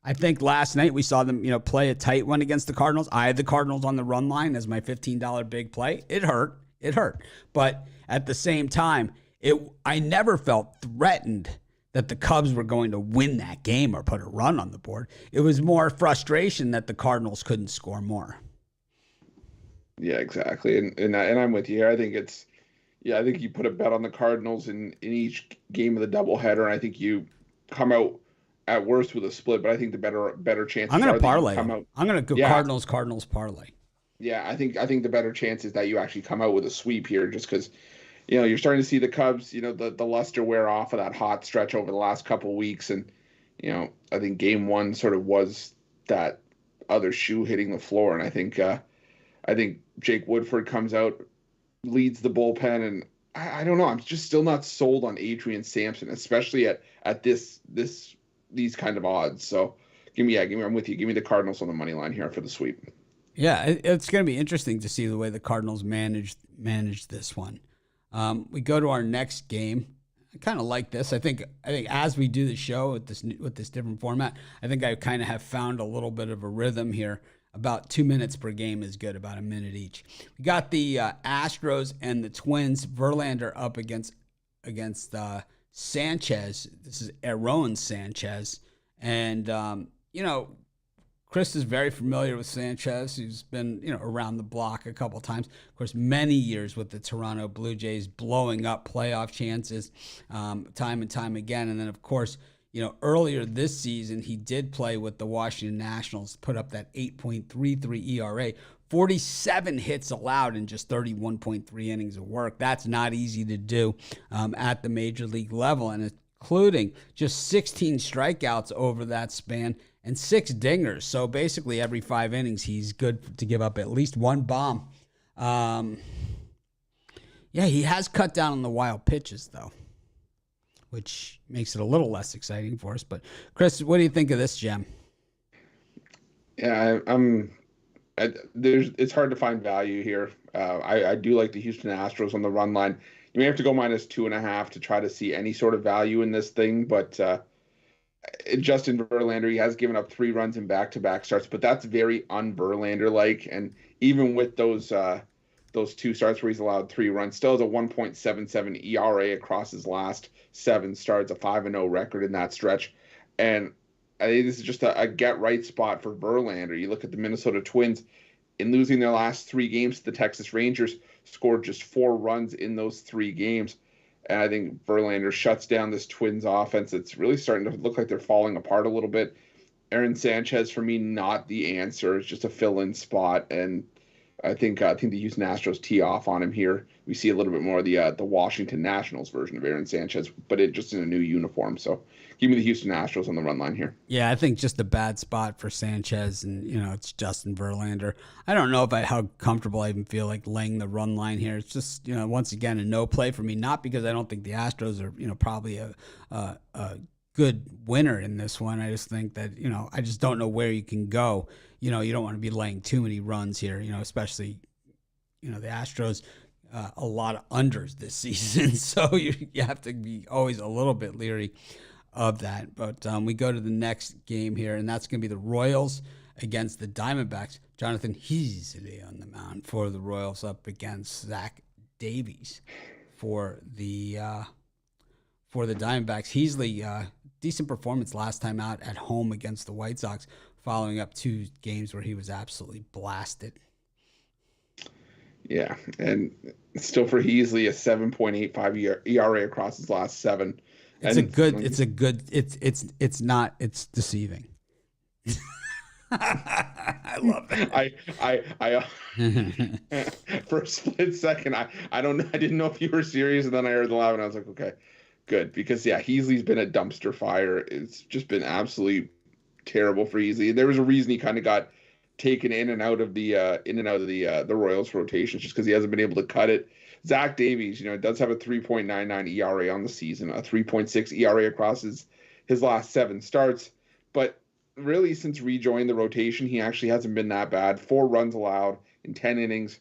I think last night we saw them, play a tight one against the Cardinals. I had the Cardinals on the run line as my $15 big play. It hurt. But at the same time, I never felt threatened that the Cubs were going to win that game or put a run on the board. It was more frustration that the Cardinals couldn't score more. Yeah, exactly. And I'm with you here. I think I think you put a bet on the Cardinals in each game of the doubleheader, and I think you come out at worst with a split, but I think the better chances I'm going are to parlay. That you come out, I'm going to go Cardinals parlay. Yeah, I think the better chance is that you actually come out with a sweep here, just because you're starting to see the Cubs, the luster wear off of that hot stretch over the last couple of weeks, and I think game 1 sort of was that other shoe hitting the floor, and I think Jake Woodford comes out, leads the bullpen, and I don't know. I'm just still not sold on Adrian Sampson, especially at these kind of odds. So I'm with you. Give me the Cardinals on the money line here for the sweep. Yeah, it's going to be interesting to see the way the Cardinals manage this one. We go to our next game. I kind of like this. I think as we do the show with this different format, I think I kind of have found a little bit of a rhythm here. About 2 minutes per game is good, about a minute each. We got the Astros and the Twins. Verlander up against Sanchez. This is Aaron Sanchez. And, Chris is very familiar with Sanchez. He's been, around the block a couple times. Of course, many years with the Toronto Blue Jays, blowing up playoff chances time and time again. And then, of course, earlier this season, he did play with the Washington Nationals, put up that 8.33 ERA, 47 hits allowed in just 31.3 innings of work. That's not easy to do at the major league level, and including just 16 strikeouts over that span and 6 dingers. So basically every 5 innings, he's good to give up at least one bomb. He has cut down on the wild pitches, though, which makes it a little less exciting for us. But Chris, what do you think of this gem? Yeah, it's hard to find value here. I do like the Houston Astros on the run line. You may have to go -2.5 to try to see any sort of value in this thing, but Justin Verlander, he has given up 3 runs in back-to-back starts, but that's very un-Verlander-like. And even with those 2 starts where he's allowed 3 runs, still has a 1.77 ERA across his last 7 starts, a 5-0 record in that stretch. And I think this is just a get-right spot for Verlander. You look at the Minnesota Twins, in losing their last 3 games to the Texas Rangers, scored just 4 runs in those 3 games. And I think Verlander shuts down this Twins offense. It's really starting to look like they're falling apart a little bit. Aaron Sanchez, for me, not the answer. It's just a fill-in spot. And I think the Houston Astros tee off on him here. We see a little bit more of the Washington Nationals version of Aaron Sanchez, but it just in a new uniform. So give me the Houston Astros on the run line here. Yeah, I think just a bad spot for Sanchez, and it's Justin Verlander. I don't know how comfortable I even feel like laying the run line here. It's just once again a no play for me. Not because I don't think the Astros are probably a good winner in this one. I just think that I just don't know where you can go. You don't want to be laying too many runs here. Especially the Astros. A lot of unders this season, so you have to be always a little bit leery of that. But we go to the next game here, and that's going to be the Royals against the Diamondbacks. Jonathan Heasley on the mound for the Royals up against Zach Davies for the Diamondbacks. Heasley, decent performance last time out at home against the White Sox, following up 2 games where he was absolutely blasted. Yeah, and still for Heasley, a 7.85 ERA across his last 7. It's not, it's deceiving. I love I for a split second, I don't know, I didn't know if you were serious, and then I heard the laugh, and I was like, okay, good, because yeah, Heasley's been a dumpster fire. It's just been absolutely terrible for Heasley. There was a reason he kind of got taken in and out of the Royals rotations, just because he hasn't been able to cut it. Zach Davies, does have a 3.99 ERA on the season, a 3.6 ERA across his last 7 starts, but really since rejoining the rotation, he actually hasn't been that bad. 4 runs allowed in 10 innings,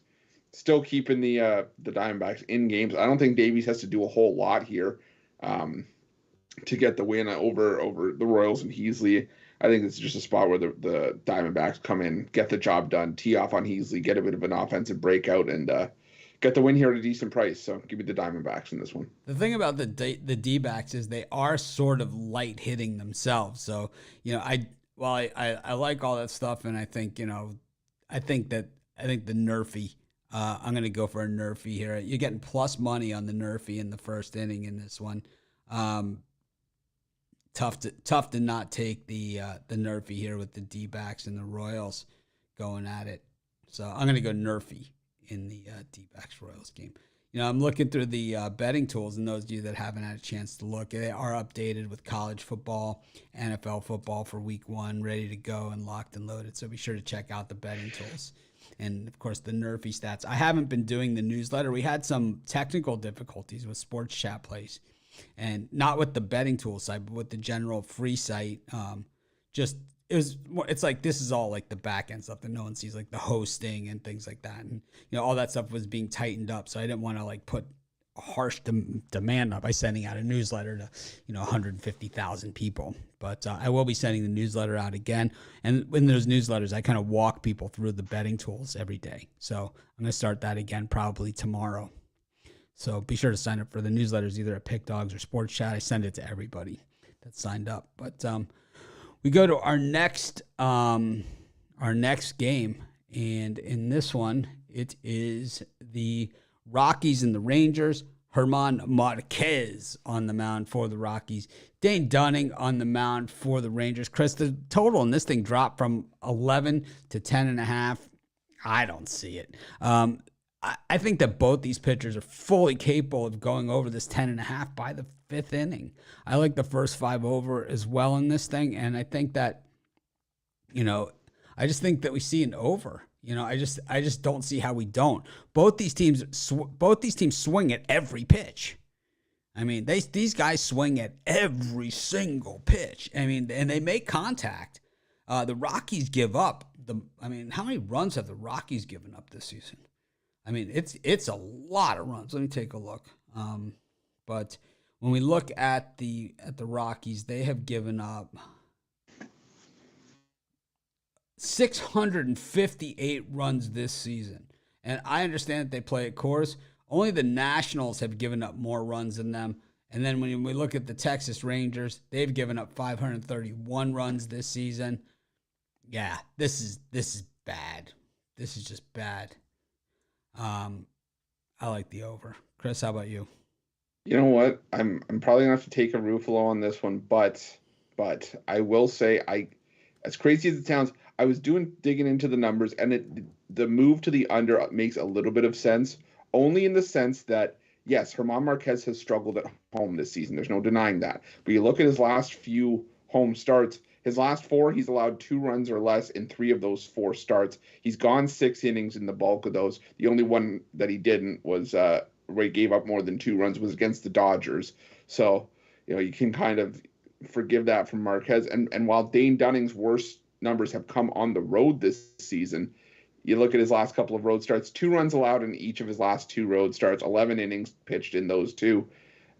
still keeping the Diamondbacks in games. I don't think Davies has to do a whole lot here to get the win over the Royals and Heasley. I think it's just a spot where the Diamondbacks come in, get the job done, tee off on Heasley, get a bit of an offensive breakout, and get the win here at a decent price. So give me the Diamondbacks in this one. The thing about the D-backs is they are sort of light hitting themselves. So, I like all that stuff, and I think, I think the Nerfy, I'm going to go for a Nerfy here. You're getting plus money on the Nerfy in the first inning in this one. Tough to not take the Nerfy here with the D-backs and the Royals going at it. So I'm going to go Nerfy in the D-backs Royals game. I'm looking through the betting tools, and those of you that haven't had a chance to look, they are updated with college football, NFL football for week 1, ready to go and locked and loaded. So be sure to check out the betting tools. And, of course, the Nerfy stats. I haven't been doing the newsletter. We had some technical difficulties with Sports Chat Plays, and not with the betting tool site, but with the general free site. It's like this is all like the back end stuff that no one sees, like the hosting and things like that. And, all that stuff was being tightened up. So I didn't want to like put a harsh demand up by sending out a newsletter to, 150,000 people. But I will be sending the newsletter out again. And in those newsletters, I kind of walk people through the betting tools every day. So I'm going to start that again probably tomorrow. So be sure to sign up for the newsletters either at PickDawgz or Sports Chat. I send it to everybody that signed up. But we go to our next game, and in this one, it is the Rockies and the Rangers. German Marquez on the mound for the Rockies. Dane Dunning on the mound for the Rangers. Chris, the total in this thing dropped from 11 to 10.5. I don't see it. I think that both these pitchers are fully capable of going over this 10.5 by the 5th inning. I like the first 5 over as well in this thing, and I think that, I just think that we see an over. I just don't see how we don't. Both these teams swing at every pitch. I mean, these guys swing at every single pitch. I mean, and they make contact. The Rockies give up. How many runs have the Rockies given up this season? I mean, it's a lot of runs. Let me take a look. But when we look at the Rockies, they have given up 658 runs this season. And I understand that they play at Coors. Only the Nationals have given up more runs than them. And then when we look at the Texas Rangers, they've given up 531 runs this season. Yeah, this is bad. This is just bad. I like the over. Chris, how about you? You know what? I'm probably gonna have to take a Ruffalo on this one, but I will say, as crazy as it sounds, I was digging into the numbers, and the move to the under makes a little bit of sense, only in the sense that yes, German Marquez has struggled at home this season. There's no denying that. But you look at his last few home starts. His last 4, he's allowed 2 runs or less in 3 of those 4 starts. He's gone 6 innings in the bulk of those. The only one that he didn't was where he gave up more than 2 runs was against the Dodgers. So, you can kind of forgive that from Marquez. And while Dane Dunning's worst numbers have come on the road this season, you look at his last couple of road starts, 2 runs allowed in each of his last 2 road starts, 11 innings pitched in those 2.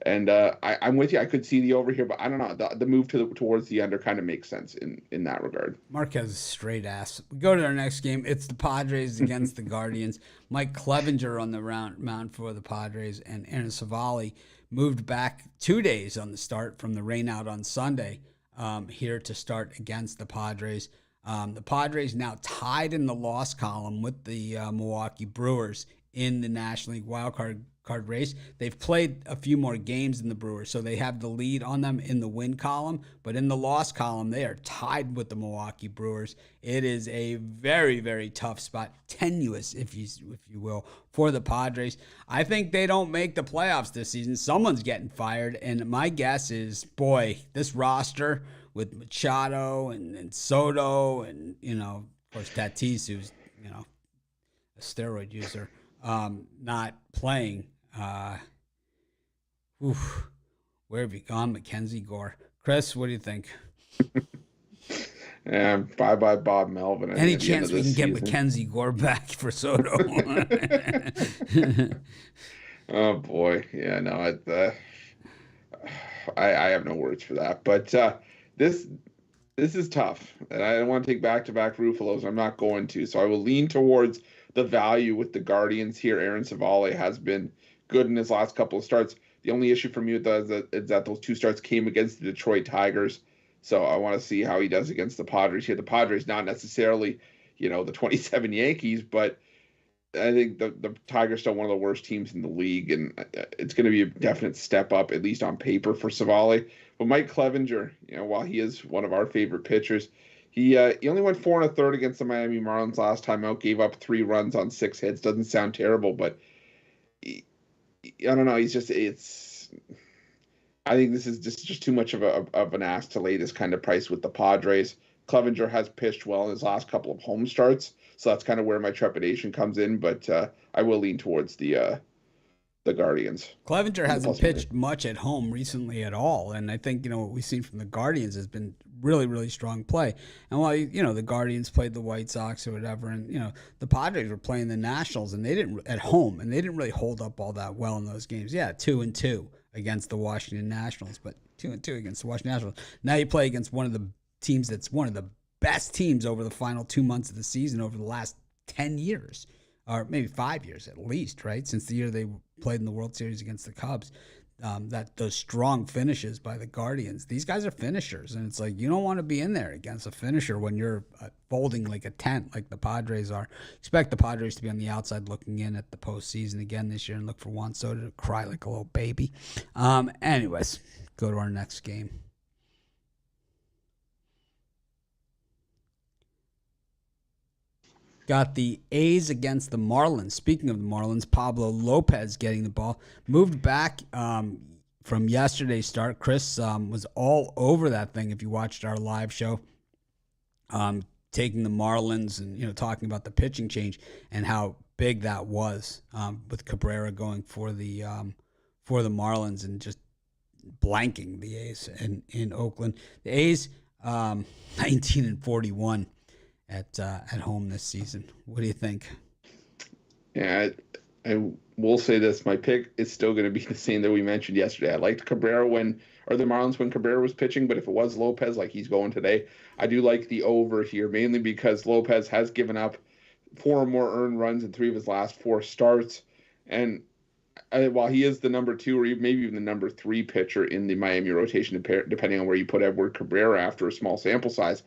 And I'm with you. I could see the over here, but I don't know. The move towards the under kind of makes sense in that regard. Marquez is straight ass. We go to our next game. It's the Padres against the Guardians. Mike Clevenger on the mound for the Padres, and Aaron Savali moved back 2 days on the start from the rainout on Sunday here to start against the Padres. The Padres now tied in the loss column with the Milwaukee Brewers in the National League wildcard card race. They've played a few more games than the Brewers, so they have the lead on them in the win column. But in the loss column, they are tied with the Milwaukee Brewers. It is a very, very tough spot, tenuous, if you will, for the Padres. I think they don't make the playoffs this season. Someone's getting fired, and my guess is, boy, this roster with Machado and Soto and, of course, Tatis, who's, a steroid user, not playing. Where have you gone, Mackenzie Gore? Chris, what do you think? Bye Bob Melvin. Any chance we can get Mackenzie Gore back for Soto? Oh boy, yeah, no, I have no words for that. But this is tough, and I don't want to take back-to-back Rufalos. I'm not going to, so I will lean towards the value with the Guardians here. Aaron Savale has been good in his last couple of starts. The only issue for me with that is that those two starts came against the Detroit Tigers. So I want to see how he does against the Padres here. The Padres, not necessarily, the 27 Yankees, but I think the Tigers are still one of the worst teams in the league, and it's going to be a definite step up, at least on paper, for Savale. But Mike Clevinger, while he is one of our favorite pitchers, he only went 4 1/3 against the Miami Marlins last time out, gave up 3 runs on 6 hits. Doesn't sound terrible, but I don't know. I think this is just too much of an ask to lay this kind of price with the Padres. Clevinger has pitched well in his last couple of home starts, so that's kind of where my trepidation comes in. But I will lean towards the Guardians. Clevinger hasn't pitched much at home recently at all, and I think what we've seen from the Guardians has been really, really strong play. And while the Guardians played the White Sox or whatever, and the Padres were playing the Nationals, and they didn't at home, and they didn't really hold up all that well in those games. Yeah, 2-2 against the Washington Nationals, but 2-2 against the Washington Nationals. Now you play against one of the teams that's one of the best teams over the final 2 months of the season over the last 10 years, or maybe 5 years at least, right? Since the year they played in the World Series against the Cubs. Those strong finishes by the Guardians. These guys are finishers, and it's like you don't want to be in there against a finisher when you're folding like a tent like the Padres are. Expect the Padres to be on the outside looking in at the postseason again this year and look for Juan Soto to cry like a little baby. Anyways, go to our next game. Got the A's against the Marlins. Speaking of the Marlins, Pablo Lopez getting the ball. Moved back from yesterday's start. Chris was all over that thing if you watched our live show. Taking the Marlins and talking about the pitching change and how big that was with Cabrera going for the Marlins and just blanking the A's in Oakland. The A's 19-41. At home this season. What do you think? Yeah, I will say this. My pick is still going to be the same that we mentioned yesterday. I liked Cabrera the Marlins when Cabrera was pitching, but if it was Lopez like he's going today, I do like the over here, mainly because Lopez has given up 4 or more earned runs in 3 of his last 4 starts. And while he is the number 2 or maybe even the number 3 pitcher in the Miami rotation, depending on where you put Edward Cabrera after a small sample size,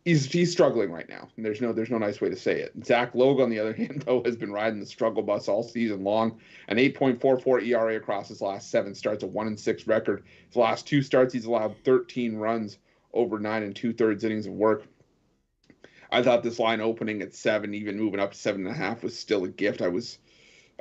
He's struggling right now, and there's no nice way to say it. Zach Logue, on the other hand, though, has been riding the struggle bus all season long. An 8.44 ERA across his last 7 starts, a 1-6 record. His last 2 starts, he's allowed 13 runs over 9 2/3 innings of work. I thought this line opening at 7, even moving up to 7.5, was still a gift.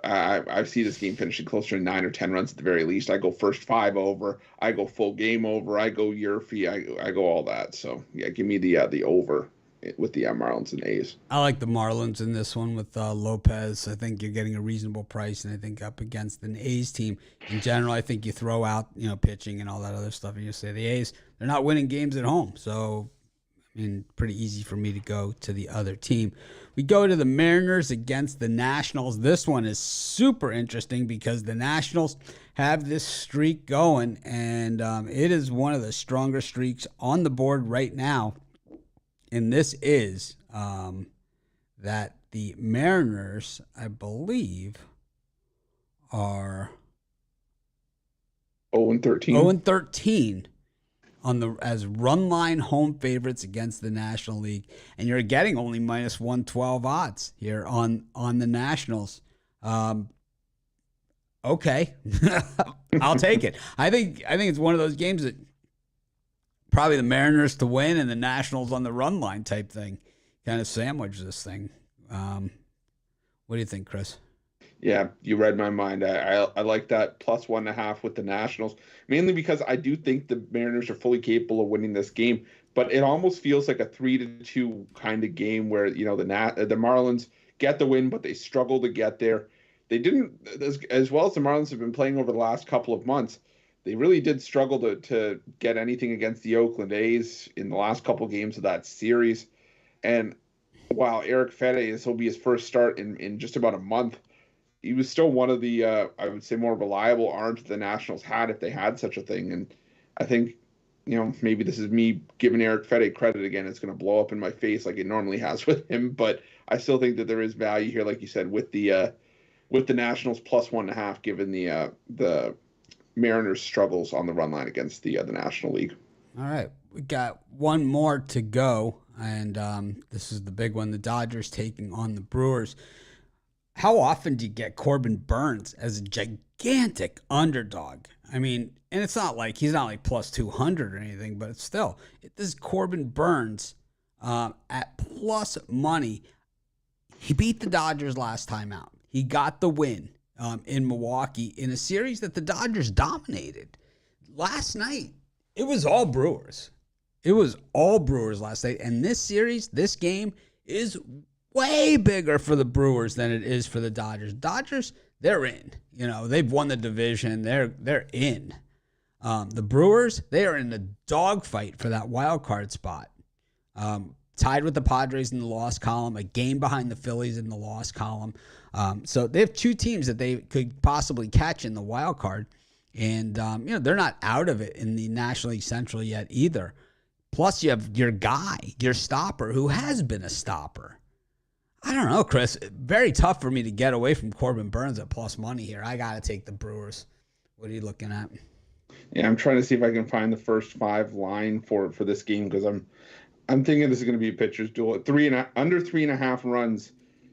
I see this game finishing closer to 9 or 10 runs at the very least. I go first 5 over. I go full game over. I go Yurfie. I go all that. So yeah, give me the over with the Marlins and A's. I like the Marlins in this one with Lopez. I think you're getting a reasonable price, and I think up against an A's team in general, I think you throw out pitching and all that other stuff, and you say the A's, they're not winning games at home, so pretty easy for me to go to the other team. We go to the Mariners against the Nationals. This one is super interesting because the Nationals have this streak going, and it is one of the stronger streaks on the board right now. And this is that the Mariners, I believe, are 0-13. 0-13. As run line home favorites against the National League, and you're getting only minus 112 odds here on the Nationals. okay, I'll take it. I think it's one of those games that probably the Mariners to win and the Nationals on the run line type thing kind of sandwich this thing. What do you think, Chris? Yeah, you read my mind. I like that plus 1.5 with the Nationals, mainly because I do think the Mariners are fully capable of winning this game. But it almost feels like a 3-2 kind of game where the Marlins get the win, but they struggle to get there. They didn't, as well as the Marlins have been playing over the last couple of months. They really did struggle to get anything against the Oakland A's in the last couple of games of that series. And while Eric Fede, this will be his first start in just about a month, he was still one of the, I would say, more reliable arms the Nationals had if they had such a thing. And I think, maybe this is me giving Eric Fede credit again. It's going to blow up in my face like it normally has with him. But I still think that there is value here, like you said, with the Nationals plus 1.5, given the Mariners' struggles on the run line against the National League. All right. We got one more to go. And this is the big one. The Dodgers taking on the Brewers. How often do you get Corbin Burns as a gigantic underdog? I mean, and it's not like he's not like plus 200 or anything, but it's still, this is Corbin Burns at plus money. He beat the Dodgers last time out. He got the win in Milwaukee in a series that the Dodgers dominated. Last night, it was all Brewers. It was all Brewers last night. And this series, this game is way bigger for the Brewers than it is for the Dodgers. Dodgers, they're in. They've won the division. They're in. The Brewers, they are in the dogfight for that wild card spot. Tied with the Padres in the loss column, a game behind the Phillies in the loss column. So they have two teams that they could possibly catch in the wild card. And, they're not out of it in the National League Central yet either. Plus, you have your guy, your stopper, who has been a stopper. I don't know, Chris. Very tough for me to get away from Corbin Burns at plus money here. I got to take the Brewers. What are you looking at? Yeah, I'm trying to see if I can find the first 5 line for this game because I'm thinking this is going to be a pitcher's duel. Under 3.5 runs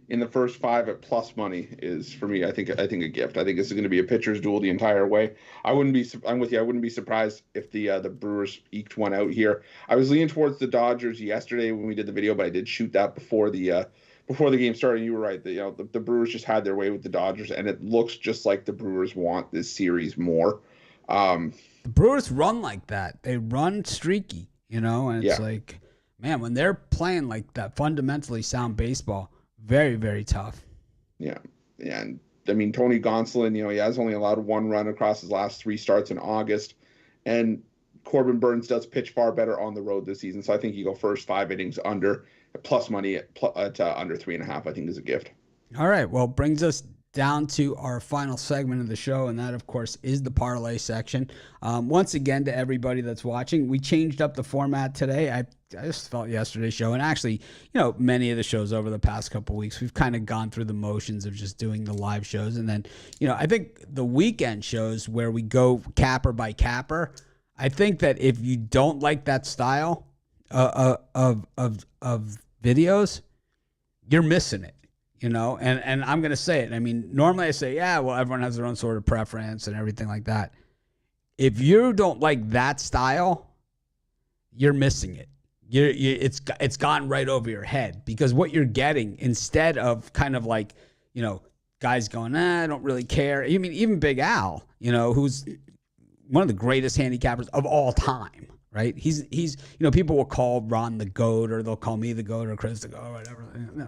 in the first 5 at plus money is, for me, I think a gift. I think this is going to be a pitcher's duel the entire way. I'm with you. I wouldn't be surprised if the Brewers eked one out here. I was leaning towards the Dodgers yesterday when we did the video, but I did shoot that before the game started. You were right. The Brewers just had their way with the Dodgers, and it looks just like the Brewers want this series more. The Brewers run like that. They run streaky, and it's like, man, when they're playing like that fundamentally sound baseball, very, very tough. Yeah. And I mean, Tony Gonsolin, he has only allowed 1 run across his last 3 starts in August, and Corbin Burns does pitch far better on the road this season. So I think you go first 5 innings under plus money at under 3.5, I think is a gift. All right. Well, brings us down to our final segment of the show, and that, of course, is the parlay section. Once again, to everybody that's watching, we changed up the format today. I just felt yesterday's show, and actually, many of the shows over the past couple of weeks, we've kind of gone through the motions of just doing the live shows. And then, I think the weekend shows where we go capper by capper, I think that if you don't like that style of videos, you're missing it. And I'm going to say it. I mean, normally I say, yeah, well, everyone has their own sort of preference and everything like that. If you don't like that style, you're missing it. It's gone right over your head, because what you're getting, instead of kind of like, guys going, I don't really care. I mean, even Big Al, who's one of the greatest handicappers of all time, right? He's people will call Ron the GOAT, or they'll call me the GOAT, or Chris the GOAT, or whatever. No.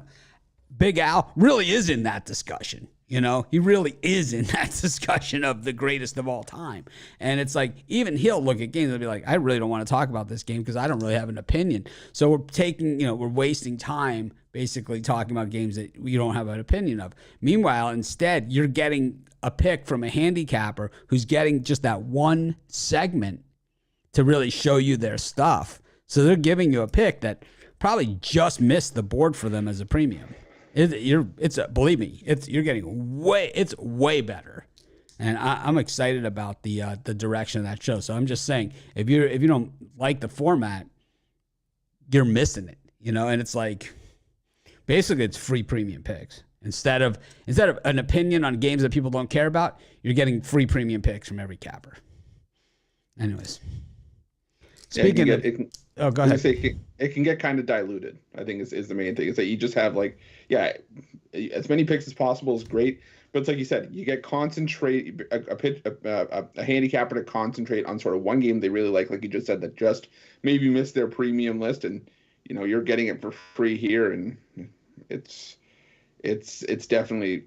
Big Al really is in that discussion. He really is in that discussion of the greatest of all time. And it's like, even he'll look at games and be like, I really don't want to talk about this game because I don't really have an opinion. So we're wasting time basically talking about games that we don't have an opinion of. Meanwhile, instead, you're getting a pick from a handicapper who's getting just that one segment to really show you their stuff. So they're giving you a pick that probably just missed the board for them as a premium. Believe me, you're getting way better, and I'm excited about the direction of that show. So I'm just saying, if you don't like the format, you're missing it, and it's like, basically it's free premium picks, Instead of an opinion on games that people don't care about, you're getting free premium picks from every capper. Anyways. Speaking of, go ahead. It can get kind of diluted, I think is the main thing. Is that you just have as many picks as possible is great. But it's like you said, you get a handicapper to concentrate on sort of one game they really like you just said, that just maybe missed their premium list, and you're getting it for free here, and it's definitely,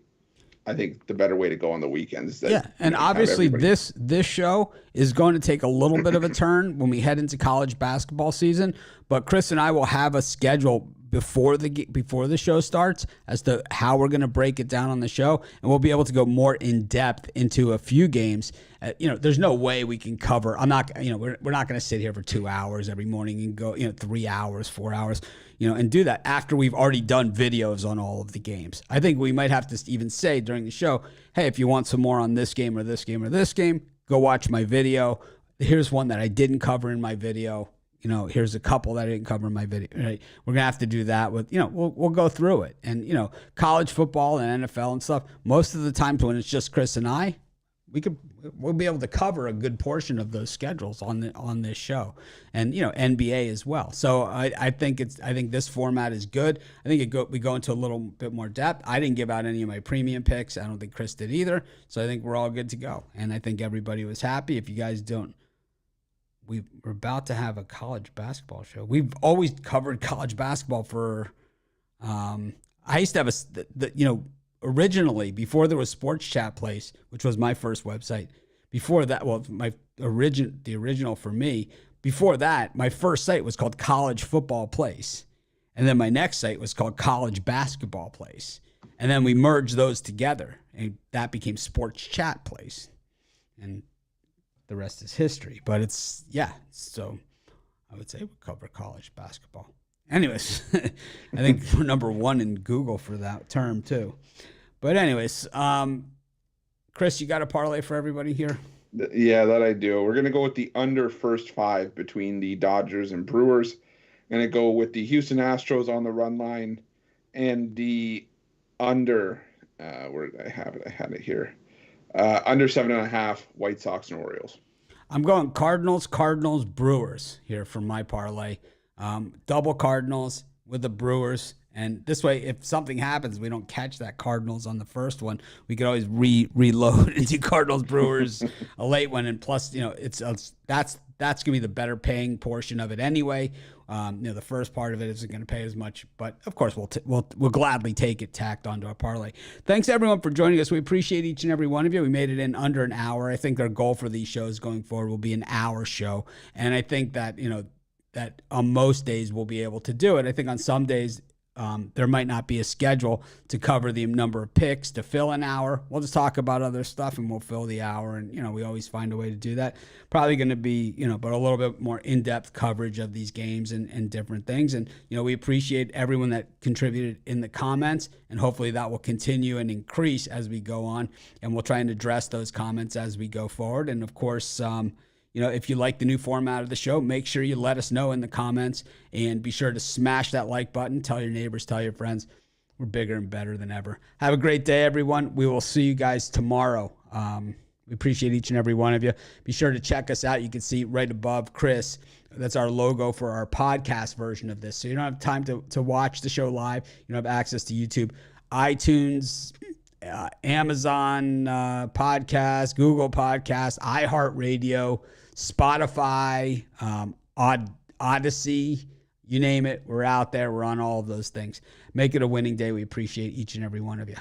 I think, the better way to go on the weekends. And obviously this show is going to take a little bit of a turn when we head into college basketball season, but Chris and I will have a schedule before the show starts as to how we're going to break it down on the show, and we'll be able to go more in depth into a few games. There's no way we can cover. We're not going to sit here for 2 hours every morning and go 3 hours, 4 hours, and do that after we've already done videos on all of the games. I think we might have to even say during the show, hey, if you want some more on this game or this game or this game, go watch my video. Here's one that I didn't cover in my video. Here's a couple that I didn't cover in my video. Right? We're gonna have to do that with, we'll go through it. And college football and NFL and stuff. Most of the times when it's just Chris and I, we'll be able to cover a good portion of those schedules on this show, and NBA as well. So I think this format is good. I think we go into a little bit more depth. I didn't give out any of my premium picks. I don't think Chris did either. So I think we're all good to go, and I think everybody was happy. If you guys don't. We're about to have a college basketball show. We've always covered college basketball for. I used to have originally before there was Sports Chat Place, which was my first website. Before that, the original for me. Before that, my first site was called College Football Place, and then my next site was called College Basketball Place, and then we merged those together, and that became Sports Chat Place, and. The rest is history, but so I would say we cover college basketball. Anyways, I think we're number one in Google for that term too. But anyways, Chris, you got a parlay for everybody here? Yeah, that I do. We're going to go with the under first 5 between the Dodgers and Brewers. Going to go with the Houston Astros on the run line and the under, where did I have it? I had it here. Under 7.5, White Sox and Orioles. I'm going Cardinals, Brewers here for my parlay. Double Cardinals with the Brewers. And this way, if something happens, we don't catch that Cardinals on the first one, we could always reload into Cardinals, Brewers, a late one. And plus, that's going to be the better paying portion of it anyway. The first part of it isn't going to pay as much, but of course we'll gladly take it tacked onto our parlay. Thanks everyone for joining us. We appreciate each and every one of you. We made it in under an hour. I think our goal for these shows going forward will be an hour show, and I think that that on most days we'll be able to do it. I think on some days. There might not be a schedule to cover the number of picks to fill an hour. We'll just talk about other stuff and we'll fill the hour. And, we always find a way to do that. Probably going to be, but a little bit more in-depth coverage of these games and different things. And, we appreciate everyone that contributed in the comments, and hopefully that will continue and increase as we go on. And we'll try and address those comments as we go forward. And of course, if you like the new format of the show, make sure you let us know in the comments, and be sure to smash that like button. Tell your neighbors, tell your friends. We're bigger and better than ever. Have a great day, everyone. We will see you guys tomorrow. We appreciate each and every one of you. Be sure to check us out. You can see right above Chris. That's our logo for our podcast version of this. So you don't have time to watch the show live. You don't have access to YouTube, iTunes, Amazon Podcast, Google Podcast, iHeartRadio, Spotify, Odyssey, you name it. We're out there. We're on all of those things. Make it a winning day. We appreciate each and every one of you.